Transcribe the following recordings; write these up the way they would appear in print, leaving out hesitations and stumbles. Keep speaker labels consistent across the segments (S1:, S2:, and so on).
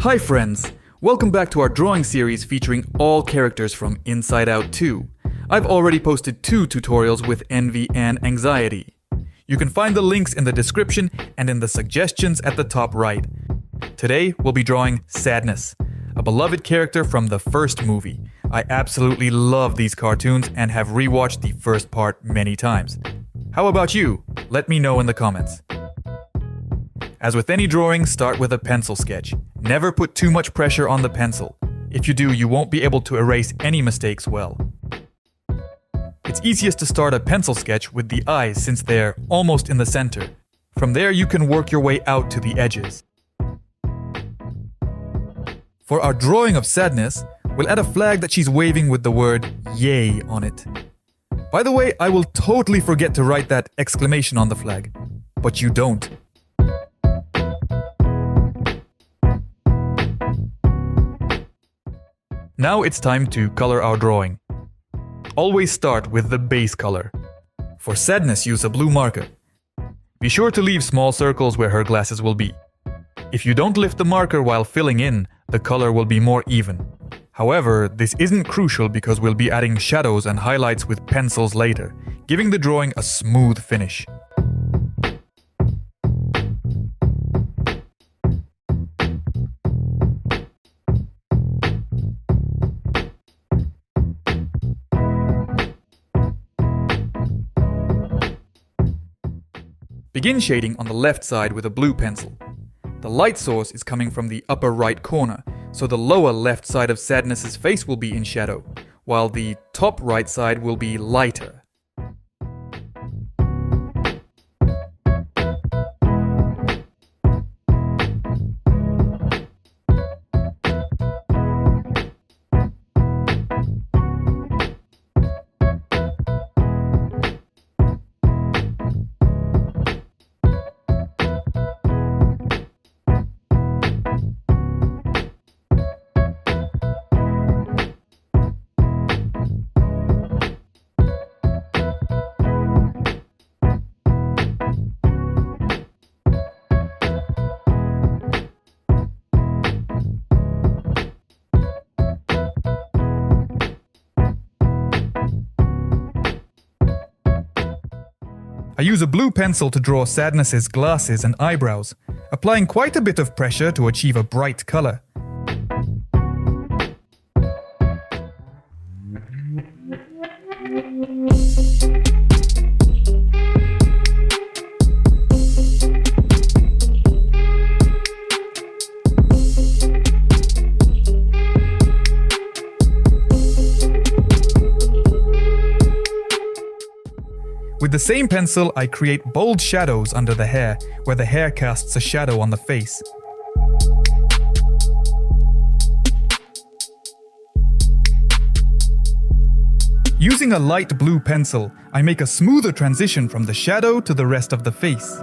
S1: Hi friends! Welcome back to our drawing series featuring all characters from Inside Out 2. I've already posted 2 tutorials with envy and anxiety. You can find the links in the description and in the suggestions at the top right. Today we'll be drawing Sadness, a beloved character from the first movie. I absolutely love these cartoons and have rewatched the first part many times. How about you? Let me know in the comments. As with any drawing, start with a pencil sketch. Never put too much pressure on the pencil. If you do, you won't be able to erase any mistakes well. It's easiest to start a pencil sketch with the eyes since they're almost in the center. From there you can work your way out to the edges. For our drawing of Sadness, we'll add a flag that she's waving with the word "Yay" on it. By the way, I will totally forget to write that exclamation on the flag. But you don't. Now it's time to color our drawing. Always start with the base color. For Sadness, use a blue marker. Be sure to leave small circles where her glasses will be. If you don't lift the marker while filling in, the color will be more even. However, this isn't crucial because we'll be adding shadows and highlights with pencils later, giving the drawing a smooth finish. Begin shading on the left side with a blue pencil. The light source is coming from the upper right corner, so the lower left side of Sadness's face will be in shadow, while the top right side will be lighter. I use a blue pencil to draw Sadness's glasses and eyebrows, applying quite a bit of pressure to achieve a bright color. With the same pencil, I create bold shadows under the hair, where the hair casts a shadow on the face. Using a light blue pencil, I make a smoother transition from the shadow to the rest of the face.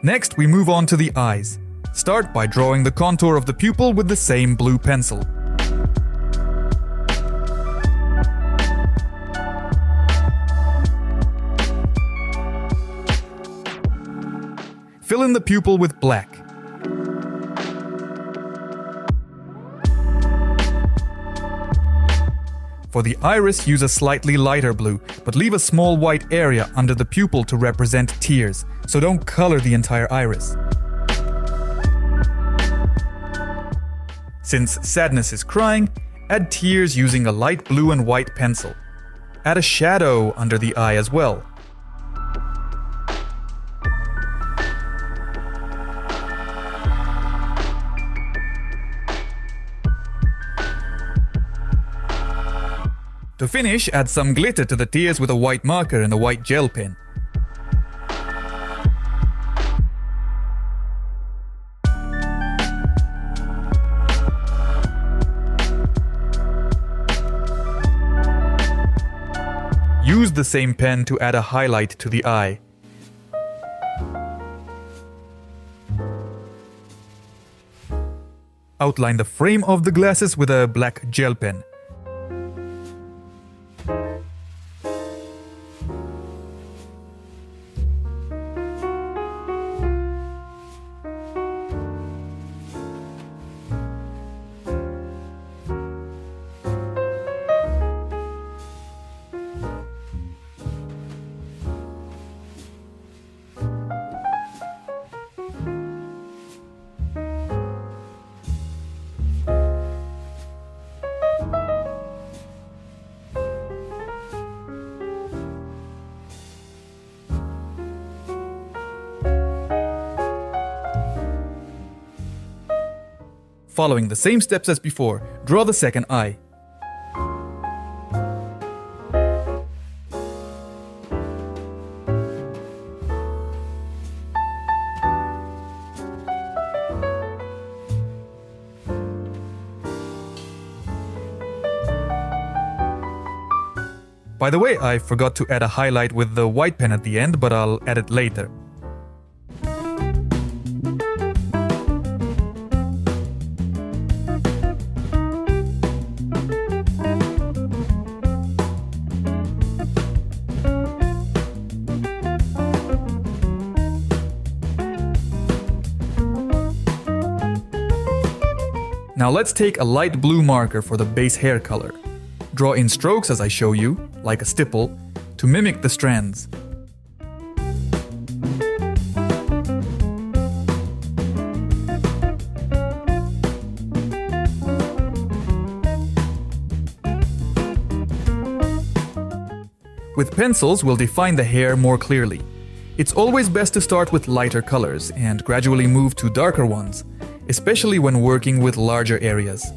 S1: Next, we move on to the eyes. Start by drawing the contour of the pupil with the same blue pencil. Fill in the pupil with black. For the iris, use a slightly lighter blue, but leave a small white area under the pupil to represent tears, so don't color the entire iris. Since Sadness is crying, add tears using a light blue and white pencil. Add a shadow under the eye as well. To finish, add some glitter to the tears with a white marker and a white gel pen. Use the same pen to add a highlight to the eye. Outline the frame of the glasses with a black gel pen. Following the same steps as before, draw the second eye. By the way, I forgot to add a highlight with the white pen at the end, but I'll add it later. Now let's take a light blue marker for the base hair color. Draw in strokes as I show you, like a stipple, to mimic the strands. With pencils, we'll define the hair more clearly. It's always best to start with lighter colors and gradually move to darker ones, especially when working with larger areas.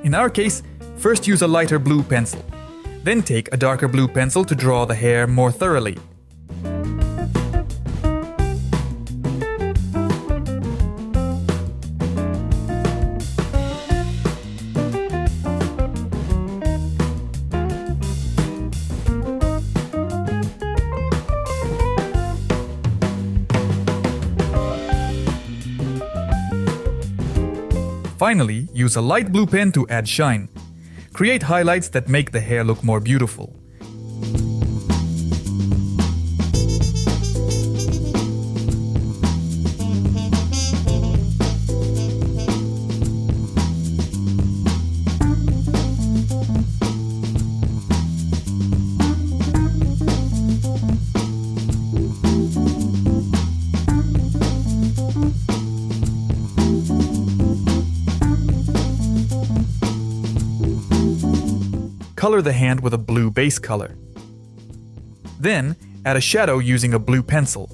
S1: In our case, first use a lighter blue pencil. Then take a darker blue pencil to draw the hair more thoroughly. Finally, use a light blue pen to add shine. Create highlights that make the hair look more beautiful. Color the hand with a blue base color. Then, add a shadow using a blue pencil.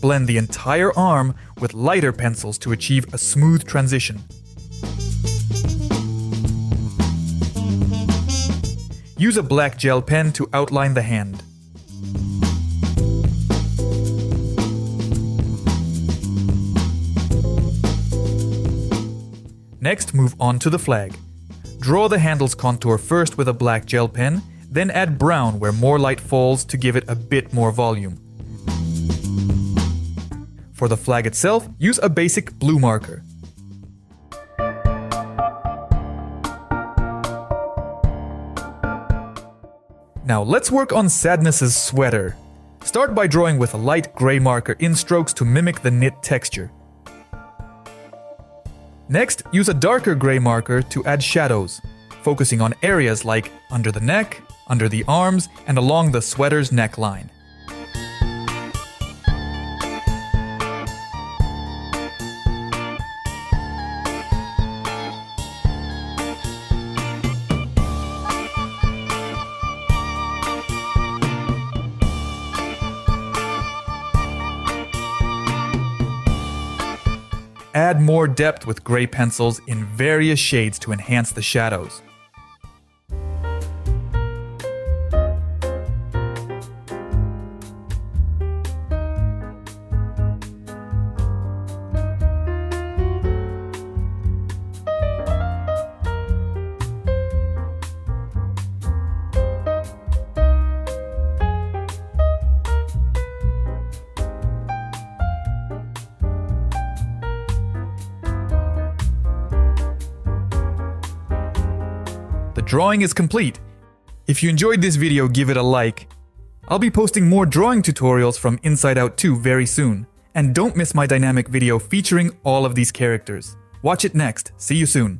S1: Blend the entire arm with lighter pencils to achieve a smooth transition. Use a black gel pen to outline the hand. Next, move on to the flag. Draw the handle's contour first with a black gel pen, then add brown where more light falls to give it a bit more volume. For the flag itself, use a basic blue marker. Now let's work on Sadness's sweater. Start by drawing with a light gray marker in strokes to mimic the knit texture. Next, use a darker gray marker to add shadows, focusing on areas like under the neck, under the arms, and along the sweater's neckline. Add more depth with gray pencils in various shades to enhance the shadows. The drawing is complete. If you enjoyed this video, give it a like. I'll be posting more drawing tutorials from Inside Out 2 very soon. And don't miss my dynamic video featuring all of these characters. Watch it next. See you soon.